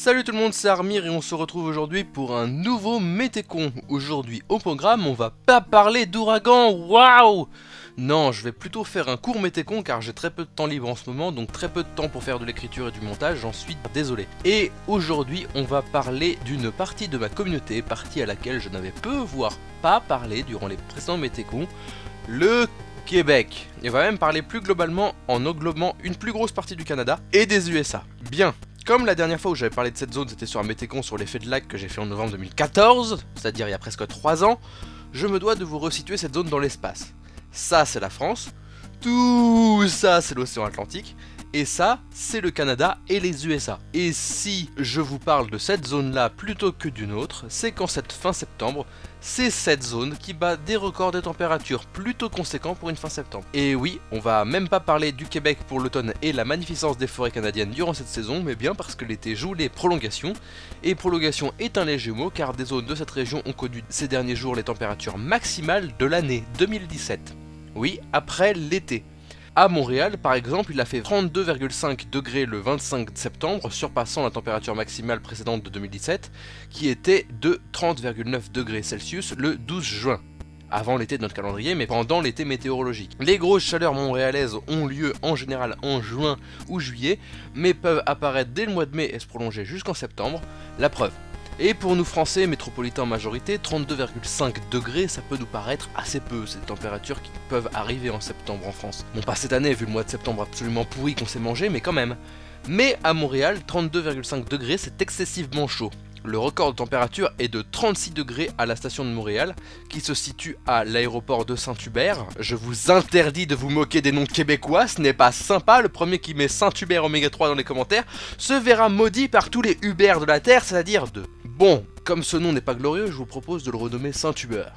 Salut tout le monde, c'est Armir et on se retrouve aujourd'hui pour un nouveau Métécon. Aujourd'hui au programme, on va pas parler d'ouragan, waouh! Non, je vais plutôt faire un court Métécon car j'ai très peu de temps libre en ce moment, donc très peu de temps pour faire de l'écriture et du montage, j'en suis désolé. Et aujourd'hui, on va parler d'une partie de ma communauté, partie à laquelle je n'avais peu voire pas parlé durant les précédents Métécons, le Québec. Et on va même parler plus globalement en englobant une plus grosse partie du Canada et des USA. Bien. Comme la dernière fois où j'avais parlé de cette zone, c'était sur un Métécon sur l'effet de lac que j'ai fait en novembre 2014, c'est-à-dire il y a presque 3 ans, je me dois de vous resituer cette zone dans l'espace. Ça, c'est la France, tout ça, c'est l'océan Atlantique, et ça, c'est le Canada et les USA. Et si je vous parle de cette zone-là plutôt que d'une autre, c'est qu'en cette fin septembre, c'est cette zone qui bat des records de température plutôt conséquents pour une fin septembre. Et oui, on va même pas parler du Québec pour l'automne et la magnificence des forêts canadiennes durant cette saison, mais bien parce que l'été joue les prolongations. Et prolongation est un léger mot car des zones de cette région ont connu ces derniers jours les températures maximales de l'année 2017. Oui, après l'été. À Montréal, par exemple, il a fait 32,5 degrés le 25 septembre, surpassant la température maximale précédente de 2017, qui était de 30,9 degrés Celsius le 12 juin. Avant l'été de notre calendrier, mais pendant l'été météorologique. Les grosses chaleurs montréalaises ont lieu en général en juin ou juillet, mais peuvent apparaître dès le mois de mai et se prolonger jusqu'en septembre. La preuve. Et pour nous français métropolitains en majorité, 32,5 degrés ça peut nous paraître assez peu, c'est des températures qui peuvent arriver en septembre en France. Bon, pas cette année vu le mois de septembre absolument pourri qu'on s'est mangé, mais quand même. Mais à Montréal, 32,5 degrés c'est excessivement chaud. Le record de température est de 36 degrés à la station de Montréal, qui se situe à l'aéroport de Saint-Hubert. Je vous interdis de vous moquer des noms québécois, ce n'est pas sympa. Le premier qui met Saint-Hubert Oméga 3 dans les commentaires se verra maudit par tous les Hubert de la Terre, c'est-à-dire deux. Bon, comme ce nom n'est pas glorieux, je vous propose de le renommer Saint-Hubert.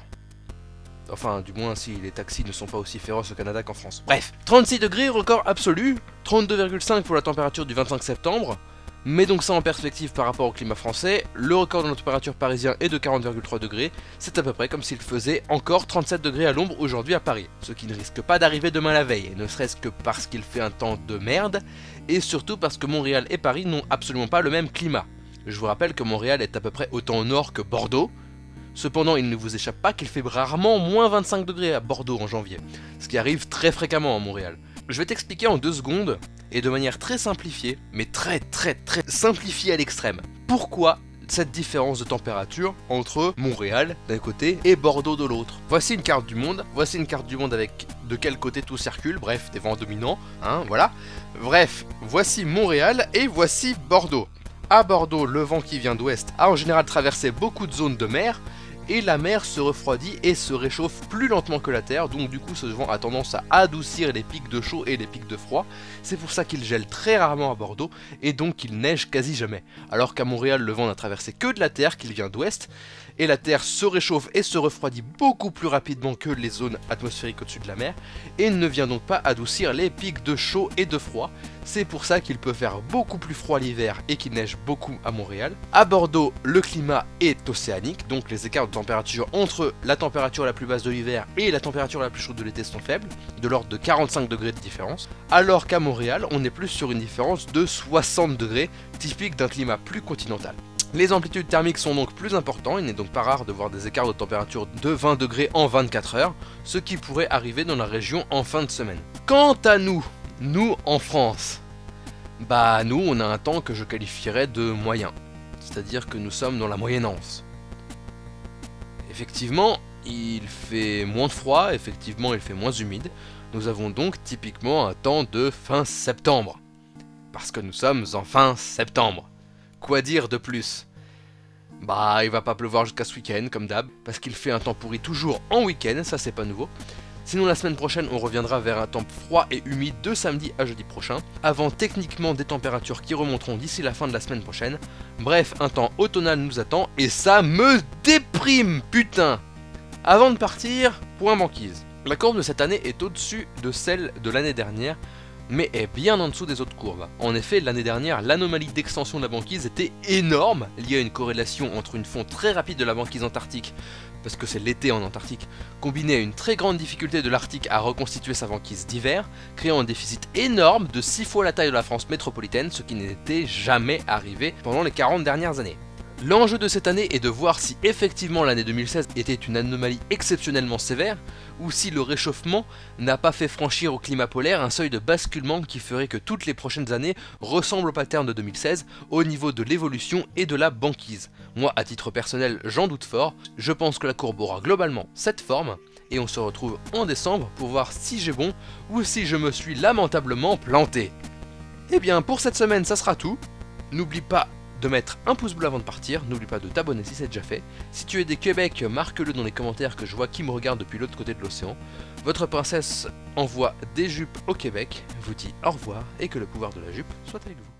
Enfin, du moins si les taxis ne sont pas aussi féroces au Canada qu'en France. Bref, 36 degrés, record absolu, 32,5 pour la température du 25 septembre. Mais donc ça en perspective par rapport au climat français, le record de la température parisien est de 40,3 degrés, c'est à peu près comme s'il faisait encore 37 degrés à l'ombre aujourd'hui à Paris, ce qui ne risque pas d'arriver demain la veille, ne serait-ce que parce qu'il fait un temps de merde, et surtout parce que Montréal et Paris n'ont absolument pas le même climat. Je vous rappelle que Montréal est à peu près autant au nord que Bordeaux, cependant il ne vous échappe pas qu'il fait rarement moins 25 degrés à Bordeaux en janvier, ce qui arrive très fréquemment à Montréal. Je vais t'expliquer en 2 secondes, et de manière très simplifiée, mais très simplifiée à l'extrême, pourquoi cette différence de température entre Montréal d'un côté et Bordeaux de l'autre. Voici une carte du monde, avec de quel côté tout circule, bref, des vents dominants, hein, voilà. Bref, voici Montréal et voici Bordeaux. À Bordeaux, le vent qui vient d'ouest a en général traversé beaucoup de zones de mer, et la mer se refroidit et se réchauffe plus lentement que la terre, donc du coup ce vent a tendance à adoucir les pics de chaud et les pics de froid. C'est pour ça qu'il gèle très rarement à Bordeaux et donc qu'il neige quasi jamais. Alors qu'à Montréal le vent n'a traversé que de la terre, qu'il vient d'ouest, et la terre se réchauffe et se refroidit beaucoup plus rapidement que les zones atmosphériques au-dessus de la mer, et ne vient donc pas adoucir les pics de chaud et de froid. C'est pour ça qu'il peut faire beaucoup plus froid l'hiver et qu'il neige beaucoup à Montréal. À Bordeaux, le climat est océanique, donc les écarts de température entre la température la plus basse de l'hiver et la température la plus chaude de l'été sont faibles, de l'ordre de 45 degrés de différence, alors qu'à Montréal, on est plus sur une différence de 60 degrés, typique d'un climat plus continental. Les amplitudes thermiques sont donc plus importantes, il n'est donc pas rare de voir des écarts de température de 20 degrés en 24 heures, ce qui pourrait arriver dans la région en fin de semaine. Quant à nous en France, bah nous on a un temps que je qualifierais de moyen, c'est-à-dire que nous sommes dans la moyennance. Effectivement, il fait moins de froid, effectivement il fait moins humide, nous avons donc typiquement un temps de fin septembre, parce que nous sommes en fin septembre. Quoi dire de plus? Bah il va pas pleuvoir jusqu'à ce week-end comme d'hab, parce qu'il fait un temps pourri toujours en week-end, ça c'est pas nouveau. Sinon la semaine prochaine on reviendra vers un temps froid et humide de samedi à jeudi prochain, avant techniquement des températures qui remonteront d'ici la fin de la semaine prochaine. Bref, un temps automnal nous attend et ça me déprime, putain! Avant de partir, point banquise. La courbe de cette année est au-dessus de celle de l'année dernière, mais est bien en dessous des autres courbes. En effet, l'année dernière, l'anomalie d'extension de la banquise était énorme, liée à une corrélation entre une fonte très rapide de la banquise antarctique parce que c'est l'été en Antarctique, combiné à une très grande difficulté de l'Arctique à reconstituer sa banquise d'hiver, créant un déficit énorme de 6 fois la taille de la France métropolitaine, ce qui n'était jamais arrivé pendant les 40 dernières années. L'enjeu de cette année est de voir si effectivement l'année 2016 était une anomalie exceptionnellement sévère, ou si le réchauffement n'a pas fait franchir au climat polaire un seuil de basculement qui ferait que toutes les prochaines années ressemblent au pattern de 2016 au niveau de l'évolution et de la banquise. Moi, à titre personnel, j'en doute fort, je pense que la courbe aura globalement cette forme, et on se retrouve en décembre pour voir si j'ai bon ou si je me suis lamentablement planté. Et bien pour cette semaine ça sera tout, n'oublie pas de mettre un pouce bleu avant de partir, n'oublie pas de t'abonner si c'est déjà fait. Si tu es des Québec, marque-le dans les commentaires que je vois qui me regarde depuis l'autre côté de l'océan. Votre princesse envoie des jupes au Québec, vous dit au revoir et que le pouvoir de la jupe soit avec vous.